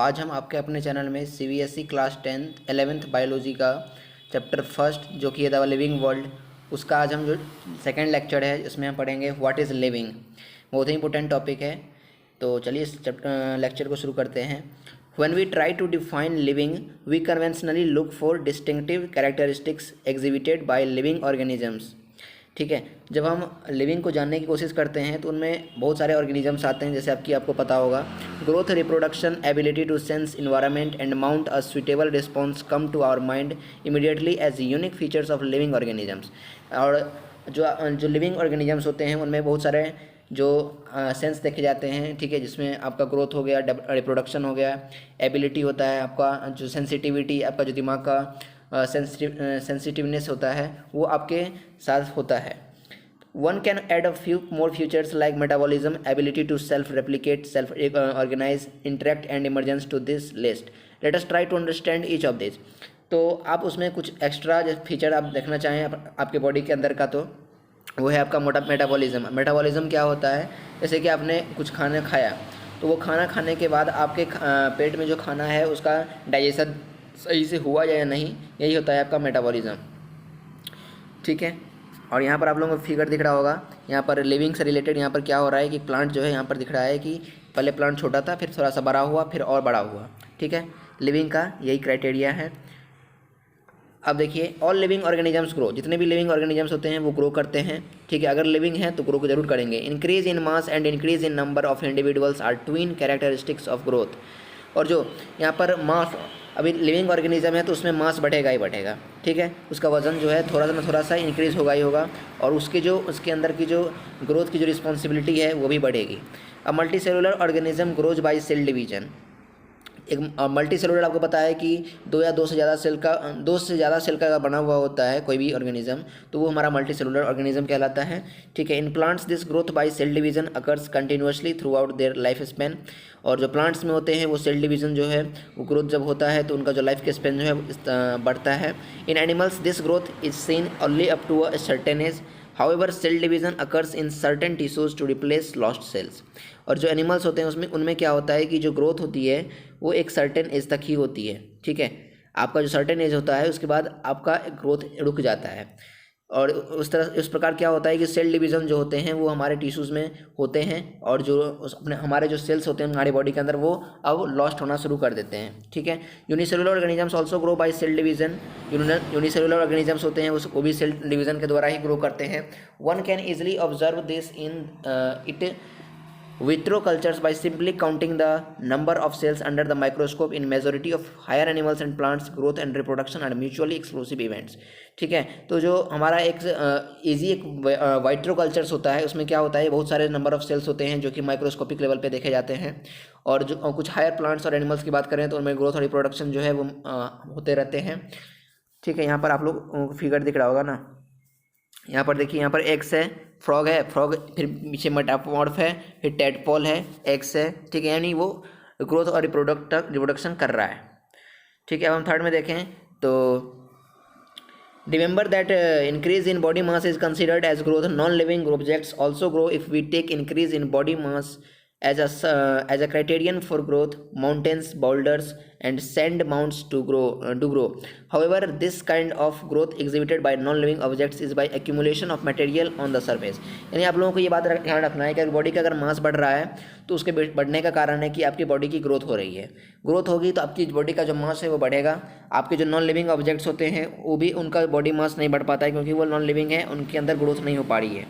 आज हम आपके अपने चैनल में CBSE class 10th 11th biology का चैप्टर फर्स्ट जो कि है द लिविंग वर्ल्ड, उसका आज हम जो सेकंड लेक्चर है इसमें हम पढ़ेंगे व्हाट इज़ लिविंग। बहुत ही इंपॉर्टेंट टॉपिक है, तो चलिए इस लेक्चर को शुरू करते हैं। When we try to define living, we conventionally look for distinctive characteristics exhibited by living organisms। ठीक है, जब हम लिविंग को जानने की कोशिश करते हैं तो उनमें बहुत सारे ऑर्गेनिजम्स आते हैं, जैसे आपको पता होगा growth, reproduction, ability to sense environment and mount a suitable response come to our mind immediately as unique features of living organisms. और जो लिविंग ऑर्गेनिजम्स होते हैं उनमें बहुत सारे जो सेंस देखे जाते हैं, ठीक है, जिसमें आपका ग्रोथ हो गया, रिप्रोडक्शन हो गया, एबिलिटी होता है, आपका जो सेंसिटिविटी, आपका जो दिमाग का सेंसिटिवनेस होता है वो आपके साथ होता है। One can add a few more features like metabolism, ability to self replicate, self organise, interact and emergence to this list. Let us try to understand each of this. तो आप उसमें कुछ एक्स्ट्रा जो फीचर आप देखना चाहें आपके body के अंदर का, तो वो है आपका मेटाबॉलिज्म। मेटाबॉलिज्म क्या होता है, जैसे कि आपने कुछ खाना खाया तो वो खाना खाने के बाद आपके पेट में जो खाना है उसका डाइजेशन सही से हुआ या नहीं, यही होता है आपका मेटाबॉलिज्म। ठीक है, और यहाँ पर आप लोगों को फिगर दिख रहा होगा, यहाँ पर लिविंग से रिलेटेड यहाँ पर क्या हो रहा है कि प्लांट जो है यहाँ पर दिख रहा है कि पहले प्लांट छोटा था, फिर थोड़ा सा बड़ा हुआ, फिर और बड़ा हुआ। ठीक है, लिविंग का यही क्राइटेरिया है। अब देखिए, ऑल लिविंग ऑर्गेनिजम्स ग्रो, जितने भी लिविंग ऑर्गेनिजम्स होते हैं वो ग्रो करते हैं। ठीक है, अगर लिविंग है तो ग्रो को जरूर करेंगे। Increase in mass and increase in number of individuals are twin characteristics of growth. और जो यहाँ पर मास, अभी लिविंग ऑर्गेनिज्म है तो उसमें मास बढ़ेगा ही बढ़ेगा। ठीक है, उसका वजन जो है थोड़ा सा इंक्रीज होगा ही होगा, और उसके अंदर की जो ग्रोथ की जो रिस्पॉन्सिबिलिटी है वो भी बढ़ेगी। A multi cellular organism grows by cell division. एक मल्टी सेलुलर आपको पता है कि दो से ज़्यादा सेल का बना हुआ होता है कोई भी ऑर्गेनिज्म, तो वो हमारा मल्टी सेलुलर ऑर्गेनिज्म कहलाता है। ठीक है, in plants this growth by cell division occurs continuously throughout their life span. और जो प्लांट्स में होते हैं वो सेल डिवीजन जो है वो ग्रोथ जब होता है तो उनका जो लाइफ के स्पेन जो है बढ़ता है। In animals this growth is seen only up to a certain age, However, cell division occurs in certain tissues to replace lost cells। और जो एनिमल्स होते हैं उनमें क्या होता है कि जो ग्रोथ होती है वो एक सर्टेन एज तक ही होती है। ठीक है, आपका जो सर्टेन एज होता है उसके बाद आपका ग्रोथ रुक जाता है। और इस प्रकार क्या होता है कि सेल डिवीज़न जो होते हैं वो हमारे टिश्यूज़ में होते हैं, और जो हमारे जो सेल्स होते हैं हमारी बॉडी के अंदर वो अब लॉस्ट होना शुरू कर देते हैं। ठीक है, unicellular organisms also grow by cell division. Unicellular organisms होते हैं वो भी सेल डिवीजन के द्वारा ही ग्रो करते हैं। One can easily observe this in it vitro cultures by simply counting the number of cells under the microscope। in majority of higher animals and plants, growth and reproduction are mutually exclusive events। ठीक है, तो जो हमारा एक vitro cultures होता है उसमें क्या होता है, बहुत सारे नंबर ऑफ सेल्स होते हैं जो कि माइक्रोस्कोपिक लेवल पे देखे जाते हैं। और जो कुछ हायर प्लांट्स और एनिमल्स की बात करें तो उनमें ग्रोथ और रिप्रोडक्शन जो है वो होते रहते हैं। ठीक है, यहाँ पर आप लोग फिगर दिख रहा होगा ना, यहाँ पर देखिए, यहाँ पर एक्स है, फ्रॉग है, फ्रॉग फिर पीछे मेटामॉर्फ है, फिर टेडपोल है, एक्स है। ठीक है, यानी वो ग्रोथ और रिप्रोडक्शन कर रहा है। ठीक है, अब हम थर्ड में देखें तो remember that increase in body mass is considered as growth. Non living objects also grow if we take increase in body mass as a criterion for growth. Mountains, boulders and sand mounds do grow. However, this kind of growth exhibited by non-living objects is by accumulation of material on the surface। यानी आप लोगों को ये बात ध्यान रखना है कि अगर बॉडी का अगर मास बढ़ रहा है तो उसके बढ़ने का कारण है कि आपकी बॉडी की ग्रोथ हो रही है। ग्रोथ होगी तो आपकी बॉडी का जो मास है वो बढ़ेगा। आपके जो नॉन लिविंग ऑब्जेक्ट्स होते हैं वो भी उनका बॉडी मास नहीं बढ़ पाता है क्योंकि वो नॉन लिविंग है, उनके अंदर ग्रोथ नहीं हो पा रही है।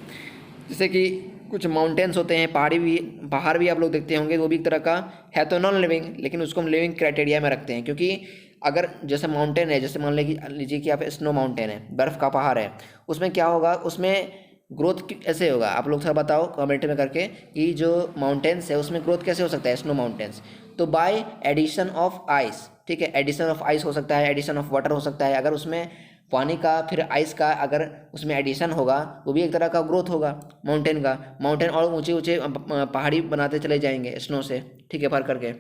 जैसे कि कुछ माउंटेन्स होते हैं, पहाड़ भी आप लोग देखते होंगे, वो भी एक तरह का है तो नॉन लिविंग, लेकिन उसको हम लिविंग क्राइटेरिया में रखते हैं। क्योंकि अगर जैसे माउंटेन है, जैसे मान लीजिए कि आप स्नो माउंटेन है, बर्फ़ का पहाड़ है, उसमें क्या होगा, उसमें ग्रोथ कैसे होगा, आप लोग थोड़ा बताओ कमेंट में करके कि जो माउंटेन्स है उसमें ग्रोथ कैसे हो सकता है स्नो माउंटेन्स। तो बाय एडिशन ऑफ आइस। ठीक है, एडिशन ऑफ आइस हो सकता है, एडिशन ऑफ वाटर हो सकता है। अगर उसमें पानी का फिर आइस का अगर उसमें एडिशन होगा वो भी एक तरह का ग्रोथ होगा माउंटेन का। माउंटेन और ऊंचे पहाड़ी बनाते चले जाएंगे स्नो से, ठीक है, भर करके।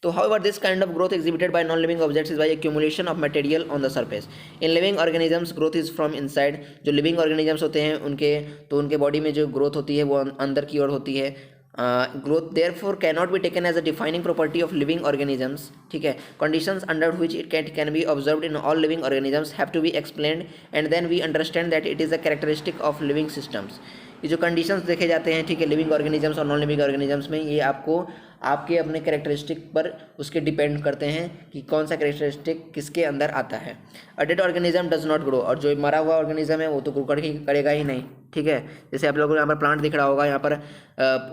तो however this kind of growth exhibited by non-living objects is by accumulation of material on the surface। in living organisms growth is from inside। जो living organisms होते हैं उनके बॉडी में जो ग्रोथ होती है वो अंदर की ओर होती है। Growth therefore can not be taken as a defining property of living organisms, ठीक है। Conditions under which it can be observed in all living organisms have to be explained and then we understand that it is a characteristic of living systems. ये जो conditions देखे जाते हैं, ठीक है, living organisms और नॉन लिविंग ऑर्गेनिजम्स में, ये आपको आपके अपने कैरेक्टरिस्टिक पर उसके डिपेंड करते हैं कि कौन सा कैरेक्टरिस्टिक किसके अंदर आता है। A dead organism does not grow, और जो मरा हुआ ऑर्गेनिज्म है वो तो ग्रो करेगा ही नहीं, ठीक है। जैसे आप लोगों को यहाँ पर प्लांट दिख रहा होगा, यहाँ पर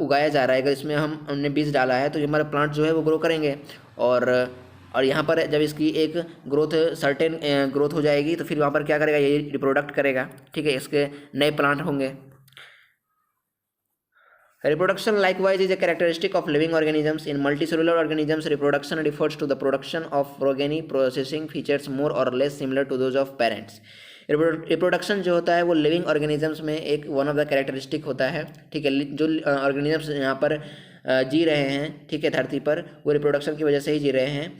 उगाया जा रहा है, अगर इसमें हमने बीज डाला है तो ये हमारा प्लांट जो है वो ग्रो करेंगे। और यहाँ पर जब इसकी एक ग्रोथ सर्टेन ग्रोथ हो जाएगी तो फिर वहाँ पर क्या करेगा, ये रिप्रोडक्ट करेगा, ठीक है, इसके नए प्लांट होंगे। Reproduction likewise is a characteristic of living organisms. In multicellular organisms, reproduction refers to the production of progeny processing features more or less similar to those of parents. Reproduction जो होता है वो लिविंग ऑर्गेनिजम्स में एक one of the characteristic होता है, ठीक है। जो ऑर्गेनिजम्स यहाँ पर जी रहे हैं, ठीक है, धरती पर, वो रिप्रोडक्शन की वजह से ही जी रहे हैं।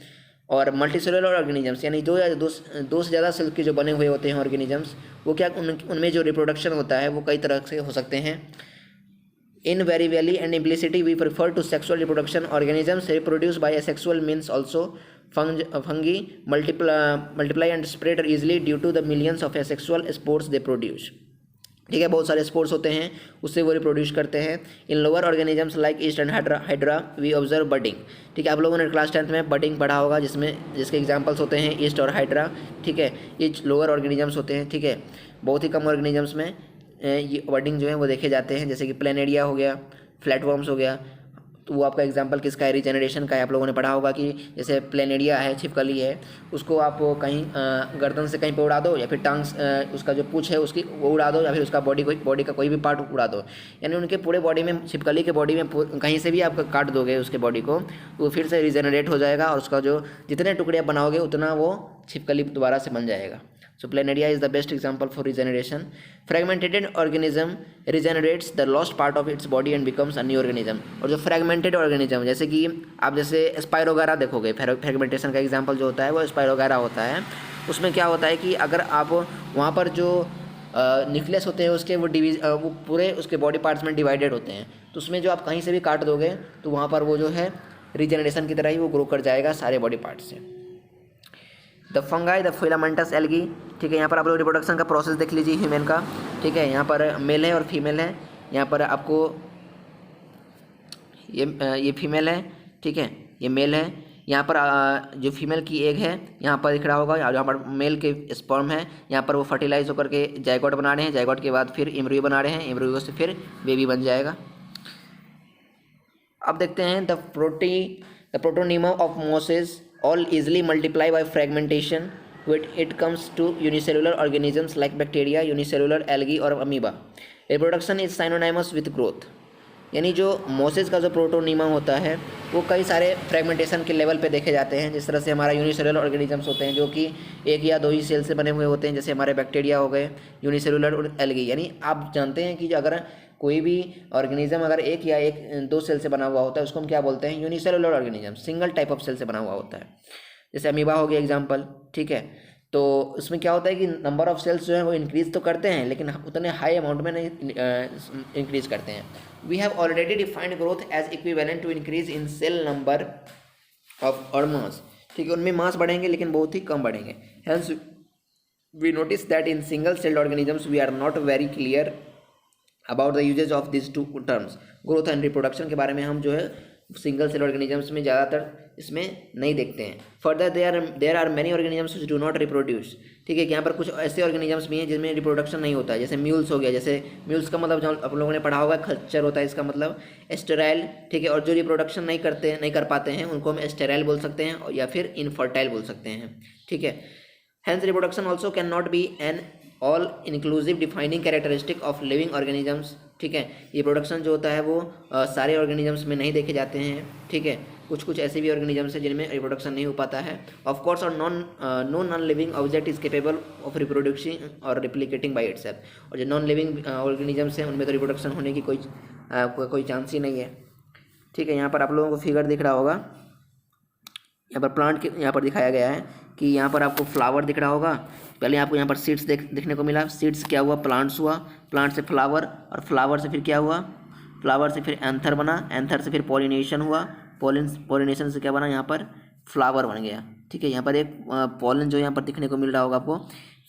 और मल्टीसेलुलर ऑर्गेनिजम्स यानी दो से ज़्यादा सेल के जो बने हुए होते हैं ऑर्गेनिजम्स, वो क्या उनमें जो रिप्रोडक्शन होता है वो कई तरह से हो सकते हैं। Invariably and implicitly, we prefer to sexual reproduction. Organisms reproduce by asexual means also. Fungi multiply and spread easily due to the millions of asexual spores they produce. ठीक है, बहुत सारे स्पोर्स होते हैं, उससे वो रिप्रोड्यूस करते हैं। In lower organisms like yeast and hydra we observe budding, ठीक है। आप लोगों ने क्लास 10th में बडिंग पढ़ा होगा, जिसके एग्जांपल्स होते हैं ईस्ट और हाइड्रा, ठीक है। ये लोअर ऑर्गेनिजम्स होते हैं, ठीक है। बहुत ही कम ऑर्गेनिजम्स में ये बडिंग जो है वो देखे जाते हैं, जैसे कि प्लेनेरिया हो गया, फ्लैटवर्म्स हो गया। तो वो आपका एग्जांपल किसका है, रीजेनरेशन का है। आप लोगों ने पढ़ा होगा कि जैसे प्लेनेरिया है, छिपकली है, उसको आप कहीं गर्दन से कहीं पे उड़ा दो, या फिर टांग उसका जो पूँछ है उसकी वो उड़ा दो, या फिर उसका बॉडी का कोई भी पार्ट उड़ा दो, यानी उनके पूरे बॉडी में, छिपकली के बॉडी में कहीं से भी आप काट दोगे उसके बॉडी को, वो फिर से रीजेनरेट हो जाएगा, और उसका जो जितने टुकड़े आप बनाओगे उतना वो छिपकली दोबारा से बन जाएगा। So planaria is the best example for regeneration. Fragmented organism regenerates the lost part of its body and becomes a new organism. और जो fragmented organism, जैसे कि आप जैसे स्पाइरोगारा देखोगे, फ्रेगमेंटेशन का एग्जांपल जो होता है वो स्पाइरोगारा होता है। उसमें क्या होता है कि अगर आप वहाँ पर जो न्यूक्लियस होते हैं उसके वो पूरे उसके बॉडी पार्ट्स में डिवाइडेड होते हैं, तो उसमें जो आप कहीं से भी काट दोगे तो वहाँ पर वो जो है रीजनरेशन की तरह ही वो ग्रो कर जाएगा सारे बॉडी पार्ट से। The fungi the filamentous algae, ठीक है। यहाँ पर आप लोग रिप्रोडक्शन का प्रोसेस देख लीजिए ह्यूमन का, ठीक है। यहाँ पर मेल है और फीमेल है, यहाँ पर आपको ये फीमेल है, ठीक है, ये मेल है। यहाँ पर जो फीमेल की एग है यहाँ पर दिख रहा होगा, यहाँ पर मेल के स्पर्म है, यहाँ पर वो फर्टिलाइज होकर के जायगोट बना रहे हैं, जायगोट के बाद फिर एम्ब्रियो बना रहे हैं, एम्ब्रियो से फिर बेबी बन जाएगा। अब देखते हैं the protonema of Moses all easily multiply by fragmentation when it comes to unicellular organisms like bacteria, unicellular algae और amoeba. Reproduction is synonymous with growth. यानी जो मोसेस का जो प्रोटोनीमा होता है वो कई सारे फ्रेगमेंटेशन के लेवल पे देखे जाते हैं। जिस तरह से हमारा यूनिसेलुलर ऑर्गेनिजम्स होते हैं जो कि एक या दो ही सेल से बने हुए होते हैं, जैसे हमारे बैक्टीरिया हो गए, यूनिसेलुलर और एल्गी। यानी आप जानते हैं कि अगर कोई भी ऑर्गेनिज्म अगर एक या दो सेल से बना हुआ होता है उसको हम क्या बोलते हैं, unicellular organism, single type of cell से बना हुआ होता है। जैसे अमीबा हो गया एग्जाम्पल, ठीक है। तो उसमें क्या होता है कि नंबर ऑफ सेल्स जो है वो इंक्रीज तो करते हैं लेकिन उतने हाई अमाउंट में नहीं इंक्रीज करते हैं। We have already defined growth as equivalent to increase in cell number of और मास, ठीक है। उनमें मास बढ़ेंगे लेकिन बहुत ही कम बढ़ेंगे। Hence we notice that in single celled organisms we are not very clear about the usages of this two terms. Growth and reproduction के बारे में हम जो है सिंगल सेल ऑर्गेनिजम्स में ज़्यादातर इसमें नहीं देखते हैं। Further there are many organisms which do not reproduce, ठीक है। यहाँ पर कुछ ऐसे ऑर्गेनिजम्स भी हैं जिनमें रिप्रोडक्शन नहीं होता है, जैसे म्यूल्स हो गया। जैसे म्यूल्स का मतलब जो आप लोगों ने पढ़ा होगा खच्चर होता है, इसका मतलब स्टेराइल, ठीक है। और जो रिप्रोडक्शन नहीं कर पाते हैं उनको हम स्टेराइल बोल सकते हैं या फिर इनफर्टाइल बोल सकते हैं, ठीक है। Hence reproduction also can not be an all inclusive defining characteristic of living organisms, ठीक है। ये प्रोडक्शन जो होता है वो सारे ऑर्गेनिजम्स में नहीं देखे जाते हैं, ठीक है। कुछ ऐसे भी ऑर्गेनिजम्स हैं जिनमें रिप्रोडक्शन नहीं हो पाता है। ऑफ कोर्स और non living object is capable of reproducing और रिप्लिकेटिंग बाय इटसेल्फ। और जो नॉन लिविंग ऑर्गेनिजम्स हैं उनमें तो रिप्रोडक्शन होने की कोई चांस ही नहीं है, ठीक है। यहाँ पर आप लोगों को फिगर दिख रहा होगा, यहाँ पर प्लांट के यहाँ पर दिखाया गया है कि यहाँ पर आपको फ्लावर दिख रहा होगा। पहले आपको यहाँ पर सीड्स देखने को मिला, सीड्स क्या हुआ, प्लांट्स हुआ, प्लांट से फ्लावर, और फ्लावर से फिर क्या हुआ, फ्लावर से फिर एंथर बना, एंथर से फिर पॉलिनेशन हुआ, पॉलिनेशन से क्या बना, यहाँ पर फ्लावर बन गया। ठीक है, यहाँ पर एक पॉलन जो यहाँ पर दिखने को मिल रहा होगा आपको,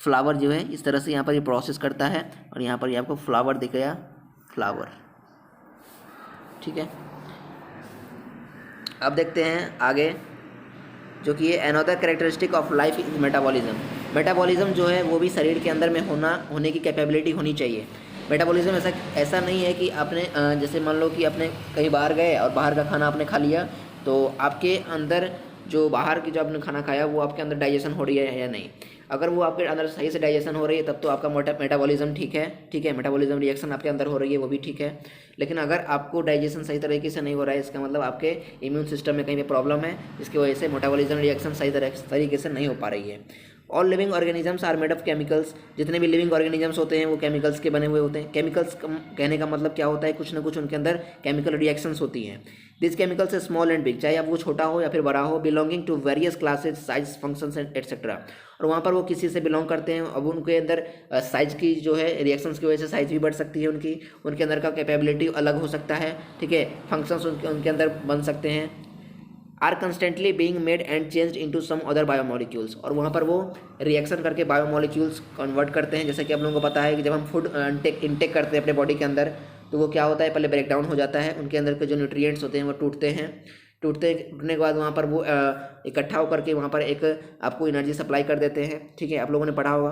फ्लावर जो है इस तरह से यहाँ पर ये प्रोसेस करता है और यहाँ पर ये आपको फ्लावर दिख गया, फ्लावर। ठीक है, अब देखते हैं आगे, जो कि ये another characteristic of life is metabolism. Metabolism जो है वो भी शरीर के अंदर में होने की कैपेबिलिटी होनी चाहिए। मेटाबॉलिज्म ऐसा नहीं है कि आपने जैसे मान लो कि आपने कहीं बाहर गए और बाहर का खाना आपने खा लिया, तो आपके अंदर जो बाहर की जो आपने खाना खाया वो आपके अंदर डाइजेशन हो रही है या नहीं। अगर वो आपके अंदर सही से डाइजेशन हो रही है तब तो आपका मेटाबॉलिज्म ठीक है, मेटाबॉलिज्म रिएक्शन आपके अंदर हो रही है वो भी ठीक है। लेकिन अगर आपको डाइजेशन सही तरीके से नहीं हो रहा है, इसका मतलब आपके इम्यून सिस्टम में कहीं पे प्रॉब्लम है, जिसकी वजह से मेटाबॉलिज्म रिएक्शन सही तरीके से नहीं हो पा रही है। All living organisms are made of chemicals. जितने भी लिविंग ऑर्गेनिजम्स होते हैं वो केमिकल्स के बने हुए होते हैं। केमिकल्स कहने का मतलब क्या होता है, कुछ ना कुछ उनके अंदर केमिकल रिएक्शंस होती हैं। दिस केमिकल्स है स्मॉल एंड बिग, चाहे अब वो छोटा हो या फिर बड़ा हो, belonging to various classes, size, functions etcetera. और वहाँ पर वो किसी से बिलोंग करते हैं। अब उनके अंदर साइज की जो है रिएक्शंस की वजह से साइज भी बढ़ सकती है उनके अंदर का कैपेबिलिटी अलग हो सकता है। ठीक है, फंक्शंस उनके अंदर बन सकते हैं। Are constantly being made and changed into some other biomolecules, और वहाँ पर वो रिएक्शन करके बायोमोलिक्यूल्स कन्वर्ट करते हैं। जैसे कि आप लोगों को पता है कि जब हम फूड इंटेक करते हैं अपने बॉडी के अंदर, तो वो क्या होता है, पहले ब्रेक डाउन हो जाता है, उनके अंदर के जो न्यूट्रिएंट्स होते हैं वो टूटने के बाद वहाँ पर वो इकट्ठा होकर के वहाँ पर एक आपको एनर्जी सप्लाई कर देते हैं। ठीक है, आप लोगों ने पढ़ा होगा।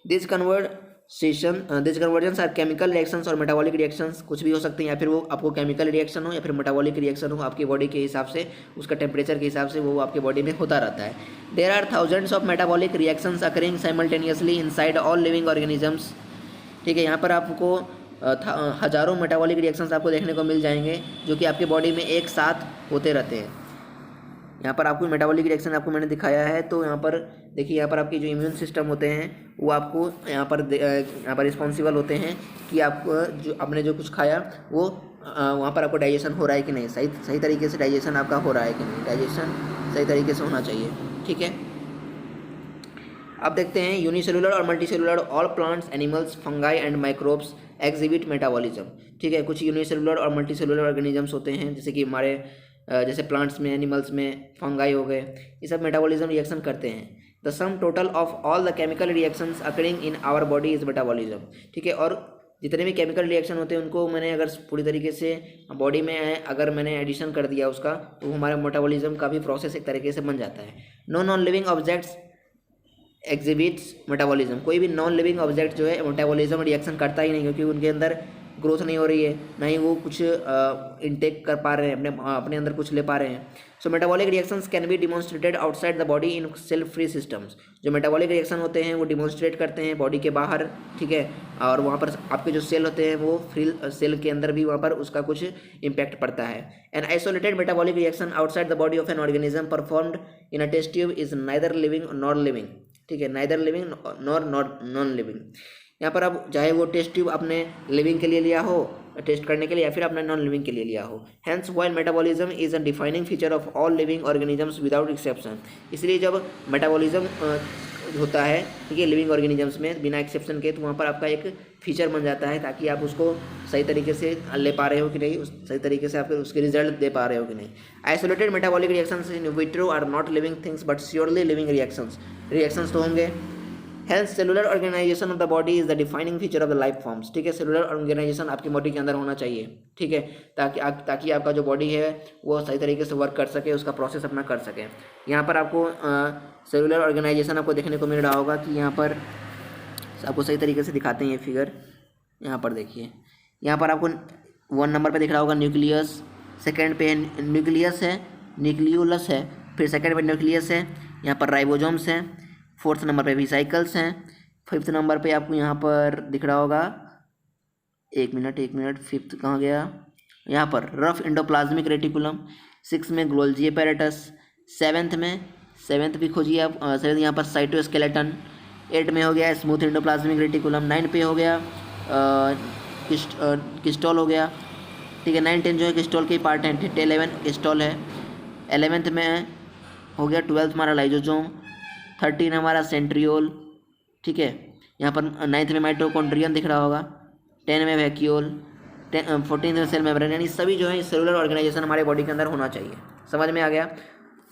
This conversions are chemical reactions और मेटाबॉलिक रिएक्शंस, कुछ भी हो सकते हैं, या फिर वो आपको केमिकल रिएक्शन हो या फिर मेटाबॉलिक रिएक्शन हो, आपकी बॉडी के हिसाब से, उसका टेम्परेचर के हिसाब से वो आपकी बॉडी में होता रहता है। There are thousands of metabolic reactions occurring simultaneously inside all living organisms. ठीक है, यहाँ पर आपको हजारों मेटाबॉलिक रिएक्शंस आपको देखने को मिल जाएंगे जो कि आपकी बॉडी में एक साथ होते रहते हैं। यहाँ पर आपको मेटाबॉलिक रिएक्शन आपको मैंने दिखाया है, तो यहाँ पर देखिए, यहाँ पर आपके जो इम्यून सिस्टम होते हैं वो आपको यहाँ पर रिस्पॉन्सिबल होते हैं कि आप जो आपने जो कुछ खाया वो वहाँ पर आपको डाइजेशन हो रहा है कि नहीं, सही तरीके से डाइजेशन आपका हो रहा है कि नहीं, डाइजेशन सही तरीके से होना चाहिए। ठीक है, अब देखते हैं यूनिसेलुलर और multicellular. All plants, animals, fungi and microbes exhibit metabolism. ठीक है, कुछ यूनिसेलुलर और मल्टीसेलुलर ऑर्गेनिजम्स होते हैं, जैसे कि हमारे जैसे प्लांट्स में, एनिमल्स में, फंगाई हो गए, ये सब मेटाबॉलिज्म रिएक्शन करते हैं। The sum total of all the chemical reactions occurring in our body is metabolism. ठीक है, और जितने भी केमिकल रिएक्शन होते हैं उनको मैंने अगर पूरी तरीके से बॉडी में अगर मैंने एडिशन कर दिया उसका, तो हमारे मेटाबॉलिज्म का भी प्रोसेस एक तरीके से बन जाता है। No non living objects exhibits metabolism. कोई भी नॉन लिविंग ऑब्जेक्ट जो है मेटाबॉलिज्म रिएक्शन करता ही नहीं, क्योंकि उनके अंदर ग्रोथ नहीं हो रही है, ना ही वो कुछ इनटेक कर पा रहे हैं, अपने अंदर कुछ ले पा रहे हैं। So metabolic reactions can be demonstrated outside the body in cell free systems. जो मेटाबॉलिक रिएक्शन होते हैं वो डिमॉन्स्ट्रेट करते हैं बॉडी के बाहर। ठीक है, और वहाँ पर आपके जो सेल होते हैं वो फ्री सेल के अंदर भी वहाँ पर उसका कुछ इम्पैक्ट पड़ता है। An isolated metabolic reaction outside the body of an organism performed in a test tube is neither living nor living. ठीक है, neither living nor non living. यहाँ पर अब चाहे वो टेस्ट ट्यूब आपने लिविंग के लिए लिया हो, टेस्ट करने के लिए, या फिर आपने नॉन लिविंग के लिए लिया हो। Hence while metabolism is a defining feature of all living organisms without exception. इसलिए जब मेटाबॉलिज्म होता है, ठीक है, लिविंग ऑर्गेनिजम्स में बिना एक्सेप्शन के, तो वहाँ पर आपका एक फीचर बन जाता है, ताकि आप उसको सही तरीके से ले पा रहे हो कि नहीं, सही तरीके से आप उसके रिजल्ट दे पा रहे हो कि नहीं। Isolated metabolic reactions in vitro are not living things but surely living reactions तो होंगे। Health cellular organisation of the body is the defining feature of the life forms. ठीक है, सेलुलर ऑर्गेनाइजेशन आपकी बॉडी के अंदर होना चाहिए। ठीक है, ताकि आपका जो बॉडी है वो सही तरीके से वर्क कर सके, उसका प्रोसेस अपना कर सके। यहाँ पर आपको सेलुलर ऑर्गेनाइजेशन आपको देखने को मिल रहा होगा कि यहाँ पर आपको सही तरीके से दिखाते हैं ये फिगर। यहाँ पर देखिए, यहाँ पर आपको 1 नंबर पर दिख रहा होगा न्यूक्लियस, सेकेंड पे न्यूक्लियस है, न्यूक्लियोलस है, फिर सेकेंड पे न्यूक्लियस है, यहाँ पर राइबोसोम्स हैं, 4th नंबर पे वेसिकल्स हैं, 5th नंबर पे आपको यहाँ पर दिख रहा होगा, एक मिनट 5th कहाँ गया, यहाँ पर रफ एंडोप्लाज्मिक रेटिकुलम, 6 में गोल्जी एपेरेटस, 7th भी खोजिए आप, 7th यहाँ पर साइटोस्केलेटन, 8 में हो गया स्मूथ एंडोप्लाज्मिक रेटिकुलम, 9 पे हो गया किस्टोल हो गया। ठीक है, 9, 10 जो है किस्टोल के ही पार्ट हैं, 11 किस्टोल है, 11th में हो गया 12th हमारा लाइजोसोम, 13 हमारा सेंट्रियोल। ठीक है, यहाँ पर 9th में माइटोकॉन्ड्रियन दिख रहा होगा, 10 में वैक्यूल, 14 सेल मेम्ब्रेन, यानी सभी जो है सेलुलर ऑर्गेनाइजेशन हमारे बॉडी के अंदर होना चाहिए। समझ में आ गया।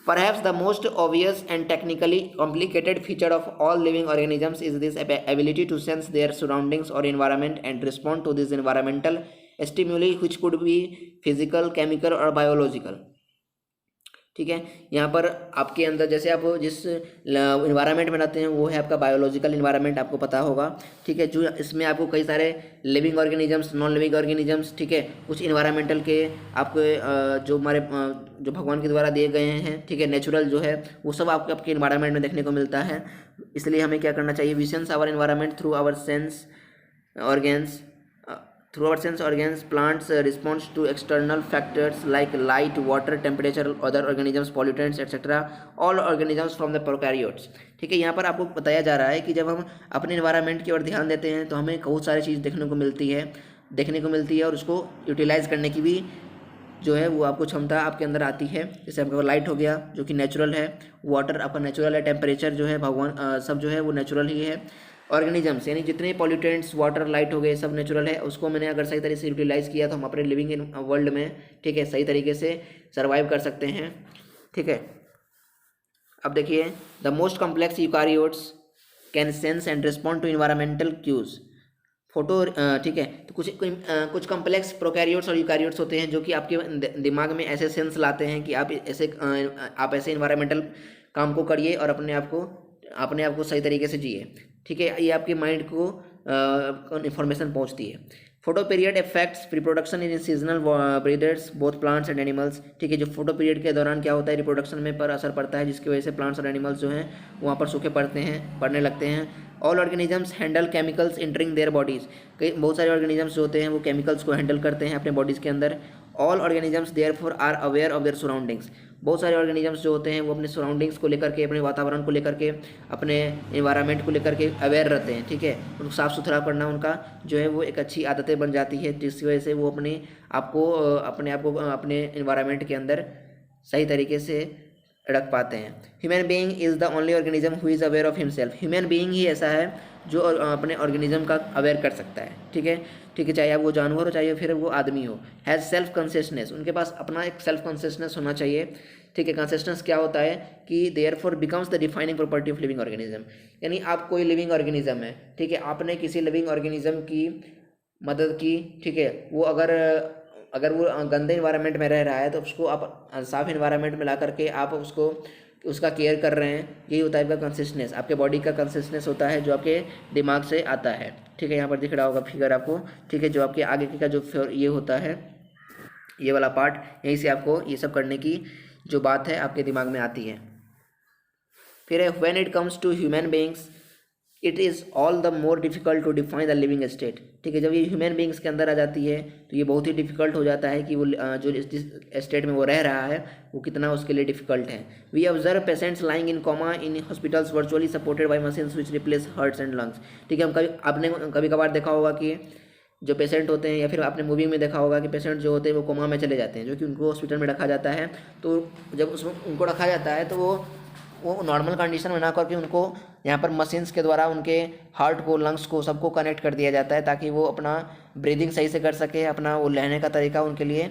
Perhaps the most obvious and technically complicated feature of all living organisms is this ability to sense their surroundings or environment and respond to these environmental stimuli, which could be physical, chemical or biological। ठीक है, यहाँ पर आपके अंदर जैसे आप जिस environment में रहते हैं वो है आपका बायोलॉजिकल इन्वायरमेंट, आपको पता होगा। ठीक है, जो इसमें आपको कई सारे living organisms, non living organisms, ठीक है, कुछ इन्वायरमेंटल के आपके जो हमारे जो भगवान के द्वारा दिए गए हैं, ठीक है, नेचुरल जो है वो सब आपके आपके इन्वायरमेंट में देखने को मिलता है। इसलिए हमें क्या करना चाहिए, we sense our environment through our sense organs through our sense organs. Plants responds to external factors like light, water, temperature, other organisms, pollutants, etc. all organisms from the prokaryotes। ठीक है, यहाँ पर आपको बताया जा रहा है कि जब हम अपने इन्वायरमेंट की ओर ध्यान देते हैं तो हमें बहुत सारी चीज़ देखने को मिलती है और उसको यूटिलाइज करने की भी जो है वो आपको क्षमता आपके अंदर आती है। जैसे आपका लाइट हो गया जो कि नेचुरल है, वाटर आपका नेचुरल है, टेम्परेचर जो है भगवान सब जो है वो नेचुरल ही है। ऑर्गेनिजम्स यानी जितने पॉल्यूटेंट्स, वाटर, लाइट हो गए सब नेचुरल है, उसको मैंने अगर सही तरीके से यूटिलाइज़ किया तो हम अपने लिविंग इन वर्ल्ड में, ठीक है, सही तरीके से सर्वाइव कर सकते हैं। ठीक है, अब देखिए, the most complex eukaryotes can sense and respond to environmental cues. ठीक है, तो कुछ कॉम्प्लेक्स प्रोकैरियोट्स और यूकारियोट्स होते हैं जो कि आपके दिमाग में ऐसे सेंस लाते हैं कि आप ऐसे इन्वायरमेंटल काम को करिए और अपने आप को सही तरीके से जिए। ठीक है, ये आपके माइंड को इन्फॉर्मेशन पहुंचती है। Photo period effects reproduction in seasonal breeders both plants and animals. ठीक है, जो फोटो पीरियड के दौरान क्या होता है, रिप्रोडक्शन में पर असर पड़ता है, जिसकी वजह से प्लांट्स और एनिमल्स जो हैं वहाँ पर सूखे पड़ने लगते हैं। All organisms handle chemicals entering their bodies. बहुत सारे ऑर्गेनिजम्स जो होते हैं वो केमिकल्स को हैंडल करते हैं अपने बॉडीज़ के अंदर। All organisms therefore are aware of their surroundings. बहुत सारे ऑर्गेनिजम्स जो होते हैं वो अपने सराउंडिंग्स को लेकर के, अपने वातावरण को लेकर के, अपने इन्वायरमेंट को लेकर के अवेयर रहते हैं। ठीक है, उनको साफ़ सुथरा करना उनका जो है वो एक अच्छी आदतें बन जाती है, जिसकी वजह से वो अपने आप को अपने इन्वायरमेंट के अंदर सही तरीके से रख पाते हैं। Human being is the only organism who is aware of himself. Human being ही ऐसा है जो अपने ऑर्गेनिज्म का अवेयर कर सकता है। ठीक है, चाहे आप वो जानवर हो चाहे फिर वो आदमी हो। हैज़ सेल्फ कॉन्शियसनेस, उनके पास अपना एक सेल्फ कॉन्शियसनेस होना चाहिए। ठीक है, कॉन्शियसनेस क्या होता है कि therefore becomes the defining property of living organism. यानी आप कोई लिविंग ऑर्गेनिज्म है, ठीक है, आपने किसी लिविंग ऑर्गेनिज्म की मदद की, ठीक है, वो अगर वो गंदे इन्वायरमेंट में रह रहा है तो उसको आप साफ इन्वायरमेंट में ला करके आप उसका केयर कर रहे हैं। यही होता है आपका कंसिस्टेंस, आपके बॉडी का कंसिस्टेंस होता है जो आपके दिमाग से आता है। ठीक है, यहाँ पर दिख रहा होगा फिगर आपको। ठीक है, जो आपके आगे का जो ये होता है, ये वाला पार्ट, यहीं से आपको ये सब करने की जो बात है आपके दिमाग में आती है। फिर है when it comes to human beings it is all the more difficult to define the living state. ठीक है, जब ये ह्यूमन बीइंग्स के अंदर आ जाती है तो ये बहुत ही डिफ़िकल्ट हो जाता है कि वो जो जिस स्टेट में वो रह रहा है वो कितना उसके लिए डिफ़िकल्ट है। We observe patients lying in coma in hospitals virtually supported by machines which replace hearts and lungs. ठीक है, आपने कभी कभार देखा होगा कि जो पेशेंट होते हैं, या फिर आपने मूवी में देखा होगा कि पेशेंट जो होते हैं वो कोमा में चले जाते हैं, जो कि उनको हॉस्पिटल में रखा जाता है। तो जब उसमें उनको रखा जाता है तो वो नॉर्मल कंडीशन में ना करके उनको यहाँ पर मशीन्स के द्वारा उनके हार्ट को, लंग्स को, सबको कनेक्ट कर दिया जाता है ताकि वो अपना ब्रीदिंग सही से कर सके, अपना वो लेने का तरीका उनके लिए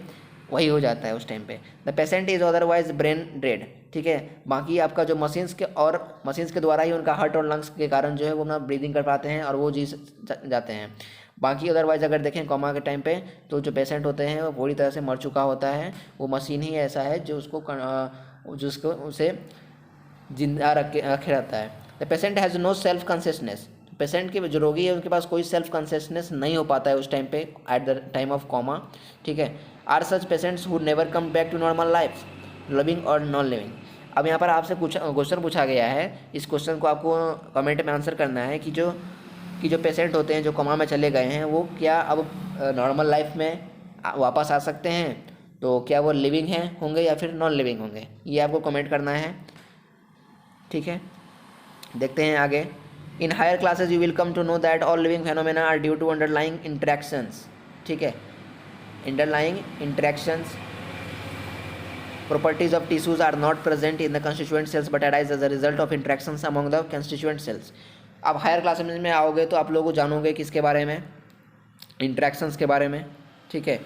वही हो जाता है उस टाइम पे। The patient is otherwise brain dead. ठीक है, बाकी आपका जो मशीन्स के द्वारा ही उनका हार्ट और लंग्स के कारण जो है वो अपना ब्रीदिंग कर पाते हैं और वो जी जाते हैं। बाकी अदरवाइज अगर देखें कोमा के टाइम पे तो जो पेशेंट होते हैं वो पूरी तरह से मर चुका होता है। वो मशीन ही ऐसा है जो उसे जिंदा रखे रहता है। The patient has no self consciousness. Patient के जो रोगी है उनके पास कोई सेल्फ कॉन्शियसनेस नहीं हो पाता है उस टाइम पे, at the time of coma. ठीक है, are such patients who never come back to normal life living और नॉन लिविंग। अब यहाँ पर आपसे क्वेश्चन पूछा गया है, इस क्वेश्चन को आपको कमेंट में आंसर करना है कि जो पेशेंट होते हैं जो कोमा में चले गए हैं वो क्या अब नॉर्मल लाइफ में वापस आ सकते हैं, तो क्या वो लिविंग होंगे या फिर नॉन लिविंग होंगे, ये आपको कमेंट करना है। ठीक है, देखते हैं आगे। In higher classes you will come to know that all living phenomena are due to underlying interactions. ठीक है, underlying interactions properties of tissues are not present in the constituent cells but arise as a result of interactions among the constituent cells। अब higher classes में आओगे तो आप लोग जानोगे किसके बारे में, इंटरेक्शंस के बारे में। ठीक है।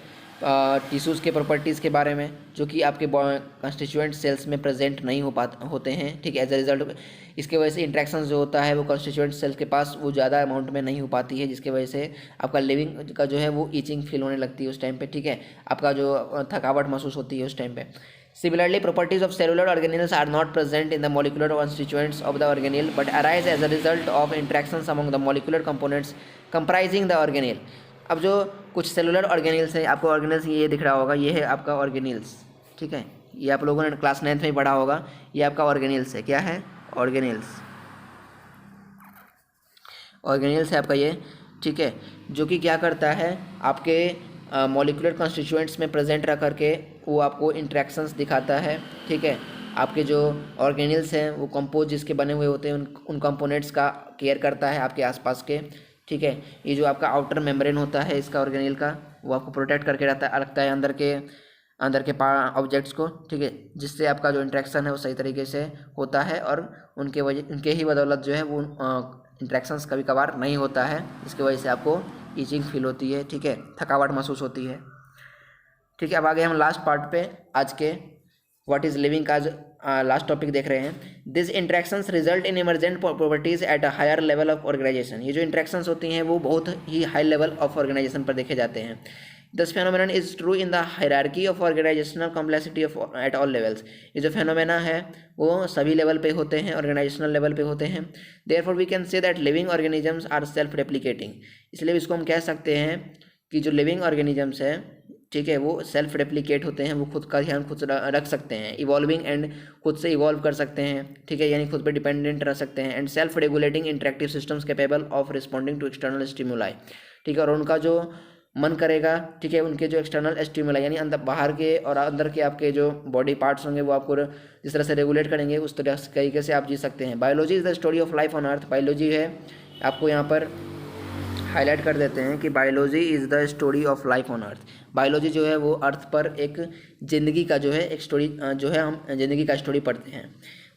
टिश्यूज़ के प्रॉपर्टीज़ के बारे में जो कि आपके कंस्टिट्यूएंट सेल्स में प्रेजेंट नहीं होते हैं, ठीक है। एज ए रिजल्ट इसके वजह से इंट्रैक्शन जो होता है वो कंस्टिट्यूएंट सेल्स के पास वो ज़्यादा अमाउंट में नहीं हो पाती है, जिसकी वजह से आपका लिविंग का जो है वो ईचिंग फील होने लगती है उस टाइम पे, ठीक है। आपका जो थकावट महसूस होती है उस टाइम पे। Similarly, properties of cellular organelles are not present in the molecular constituents of the organelle but arise as a result of interactions among the molecular components comprising the organelle। अब जो कुछ सेलुलर ऑर्गेनिल्स हैं, आपको organelles ये दिख रहा होगा, ये है आपका ऑर्गेनिल्स, ठीक है। ये आप लोगों ने क्लास 9th में ही पढ़ा होगा, ये आपका ऑर्गेनिल्स है। क्या है? ऑर्गेनिल्स। ऑर्गेनिल्स है आपका ये, ठीक है, जो कि क्या करता है आपके मॉलिक्यूलर कॉन्स्टिट्यूएंट्स में प्रेजेंट रह करके वो आपको इंट्रैक्शंस दिखाता है, ठीक है। आपके जो ऑर्गेनिल्स हैं वो कंपोज जिसके बने हुए होते हैं उन कंपोनेंट्स का केयर करता है आपके आसपास के, ठीक है। ये जो आपका आउटर मेम्ब्रेन होता है इसका ऑर्गेनिल का, वो आपको प्रोटेक्ट करके रखता है अंदर के ऑब्जेक्ट्स को, ठीक है, जिससे आपका जो इंट्रैक्शन है वो सही तरीके से होता है और उनके ही बदौलत जो है वो इंट्रैक्शंस कभी कभार नहीं होता है, जिसकी वजह से आपको ईचिंग फील होती है, ठीक है, थकावट महसूस होती है, ठीक है। अब आगे हम लास्ट पार्ट पे आज के व्हाट इज़ लिविंग का लास्ट टॉपिक देख रहे हैं। This interactions result in emergent properties at a higher level of organisation. ये जो इंट्रैक्शंस होती हैं वो बहुत ही हाई लेवल ऑफ ऑर्गेनाइजेशन पर देखे जाते हैं। This phenomenon is true in the hierarchy of organisational complexity of at all levels. ये जो फेनोमेना है वो सभी लेवल पे होते हैं, ऑर्गेनाइजेशनल लेवल पे होते हैं। Therefore we can say that living organisms are self replicating. इसलिए इसको हम कह सकते हैं कि जो लिविंग ऑर्गेनिजम्स है, ठीक है, वो सेल्फ रेप्लिकेट होते हैं, वो खुद का ध्यान खुद रख सकते हैं, इवॉल्विंग एंड खुद से इवॉल्व कर सकते हैं, ठीक है, यानी खुद पे डिपेंडेंट रह सकते हैं। And self regulating interactive systems capable of responding to external stimuli, ठीक है। और उनका जो मन करेगा, ठीक है, उनके जो एक्सटर्नल स्टिमुलाई यानी अंदर बाहर के और अंदर के आपके जो बॉडी पार्ट्स होंगे वो आपको जिस तरह से रेगुलेट करेंगे उस तरीके से आप जी सकते हैं। Biology is the story of life on earth. Biology है, आपको यहाँ पर हाईलाइट कर देते हैं कि biology is the story of life on earth. Biology जो है वो अर्थ पर एक ज़िंदगी का जो है एक स्टोरी जो है हम ज़िंदगी का स्टोरी पढ़ते हैं।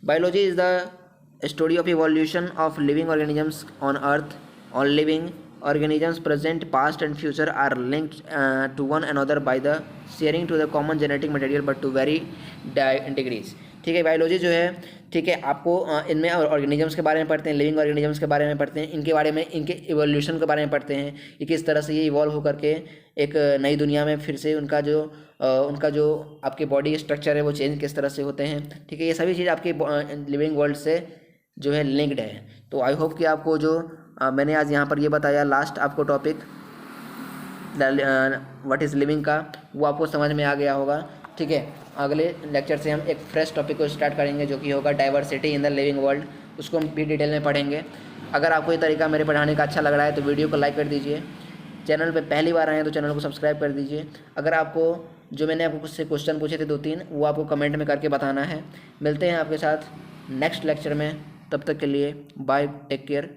Biology is the story of evolution of living organisms on earth. On living organisms present, past and future are linked to one another by the sharing to the common genetic material but to vary degrees, ठीक है। Biology जो है, ठीक है, आपको इनमें organisms के बारे में पढ़ते हैं, लिविंग ऑर्गेनिजम्स के बारे में पढ़ते हैं, इनके बारे में इनके इवोल्यूशन के बारे में पढ़ते हैं कि किस तरह से ये इवॉल्व होकर के एक नई दुनिया में फिर से उनका जो आपके बॉडी स्ट्रक्चर है वो चेंज किस तरह से होते हैं, ठीक है। ये सभी चीज़ आपके लिविंग वर्ल्ड से जो है लिंक्ड है। तो आई होप कि आपको जो मैंने आज यहाँ पर ये बताया लास्ट आपको टॉपिक व्हाट इज़ लिविंग का, वो आपको समझ में आ गया होगा, ठीक है। अगले लेक्चर से हम एक फ्रेश टॉपिक को स्टार्ट करेंगे जो कि होगा diversity in the living world. उसको हम भी डिटेल में पढ़ेंगे। अगर आपको ये तरीका मेरे पढ़ाने का अच्छा लग रहा है तो वीडियो को लाइक कर दीजिए। चैनल पे पहली बार आए हैं तो चैनल को सब्सक्राइब कर दीजिए। अगर आपको जो मैंने आपको कुछ से क्वेश्चन पूछे थे 2-3 वो आपको कमेंट में करके बताना है। मिलते हैं आपके साथ नेक्स्ट लेक्चर में, तब तक के लिए बाय, टेक केयर।